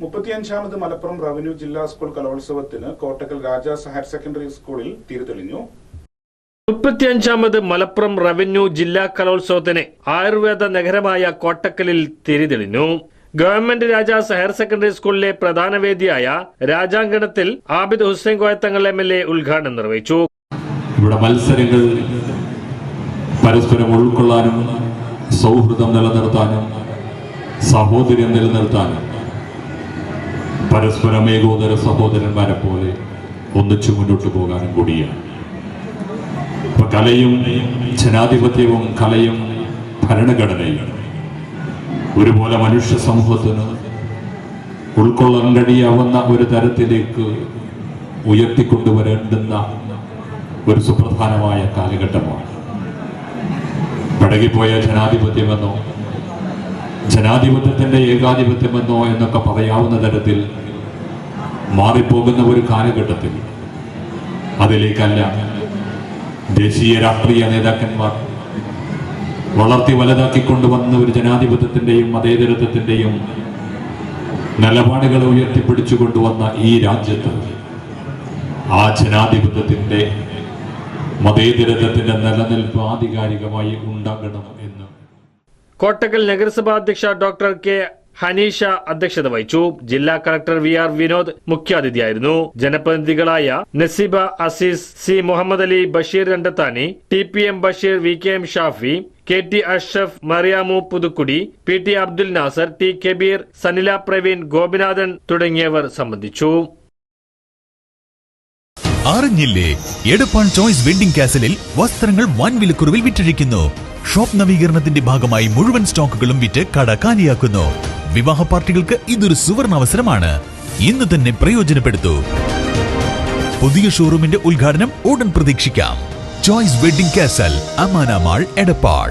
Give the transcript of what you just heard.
35ാമത് Malappuram revenue ജില്ലാ school കലോത്സവത്തിന് Kottakkal Rajas higher secondary സ്കൂളിൽ തിരിതെളിഞ്ഞു. 35ാമത് മലപ്പുറം റവന്യൂ ജില്ലാ കലോത്സവത്തിന് ആയുർവേദ നഗരമായ കോട്ടക്കലിൽ തിരിതെളിഞ്ഞു. ഗവൺമെന്റ് രാജാസ് ഹയർ സെക്കൻഡറി സ്കൂളിലെ പ്രധാന വേദിയായ രാജാങ്കണത്തിൽ ആബിദ് ഹുസൈൻ കോയത്തങ്ങൾ MLA ഉദ്ഘാടനം നിർവഹിച്ചു. ഇവിടെ മത്സരങ്ങൾ പരസ്പരം ഉൾക്കൊള്ളാനും സൗഹൃദം നിലനിർത്താനും സഹോദര്യം നിലനിർത്താനും പരസ്പരം ഏകോദര സഹോദരന്മാരെ പോലെ ഒന്നിച്ചു മുന്നോട്ട് പോകാനും കൂടിയാണ്. ഇപ്പൊ കലയും ജനാധിപത്യവും കലയും ഭരണഘടനയും ഒരുപോലെ മനുഷ്യ സമൂഹത്തിന് ഉൾക്കൊള്ളാൻ കഴിയാവുന്ന ഒരു തരത്തിലേക്ക് ഉയർത്തിക്കൊണ്ടുവരേണ്ടുന്ന ഒരു സുപ്രധാനമായ കാലഘട്ടമാണ്. പഴകിപ്പോയ ജനാധിപത്യമെന്നോ ജനാധിപത്യത്തിന്റെ ഏകാധിപത്യമെന്നോ എന്നൊക്കെ പറയാവുന്ന തരത്തിൽ മാറിപ്പോകുന്ന ഒരു കാലഘട്ടത്തിൽ അതിലേക്കല്ല ദേശീയ രാഷ്ട്രീയ നേതാക്കന്മാർ വളർത്തി വലുതാക്കിക്കൊണ്ടുവന്ന ഒരു ജനാധിപത്യത്തിന്റെയും മതേതരത്വത്തിന്റെയും നിലപാടുകളെ ഉയർത്തിപ്പിടിച്ചുകൊണ്ടുവന്ന ഈ രാജ്യത്ത് ആ ജനാധിപത്യത്തിന്റെ മതേതരത്വത്തിന്റെ നിലനിൽപ്പ് ആധികാരികമായി ഉണ്ടാകണം എന്ന് കോട്ടക്കൽ നഗരസഭാ അധ്യക്ഷ ഡോക്ടർ കെ ഹനീഷ അധ്യക്ഷത വഹിച്ചു. ജില്ലാ കളക്ടർ VR വിനോദ് മുഖ്യാതിഥിയായിരുന്നു. ജനപ്രതിനിധികളായ Naseeba Azeez, C Muhammad Ali, Basheer Randathani, TPM Basheer, VKM Shafi, KT Ashraf, Mariyamu Puthukkudi, PT Abdul Nasar, T Kabeer, Sanila Praveen, Gopinathan തുടങ്ങിയവർ സംബന്ധിച്ചു. അറിഞ്ഞില്ലേ, എടപ്പാൾ ചോയ്സ് വെഡിംഗ് കാസലിൽ വസ്ത്രങ്ങൾ വൻ വിലക്കുറവിൽ വിറ്റഴിക്കുന്നു. ഷോപ്പ് നവീകരണത്തിന്റെ ഭാഗമായി മുഴുവൻ സ്റ്റോക്കുകളും വിറ്റ് കട കാലിയാക്കുന്നു. വിവാഹ പാർട്ടികൾക്ക് ഇതൊരു സുവർണ അവസരമാണ്. ഇന്ന് തന്നെ പ്രയോജനപ്പെടുത്തൂ. പുതിയ ഷോറൂമിന്റെ ഉദ്ഘാടനം ഉടൻ പ്രതീക്ഷിക്കാം. Choice wedding castle, Amana mall, Edappal.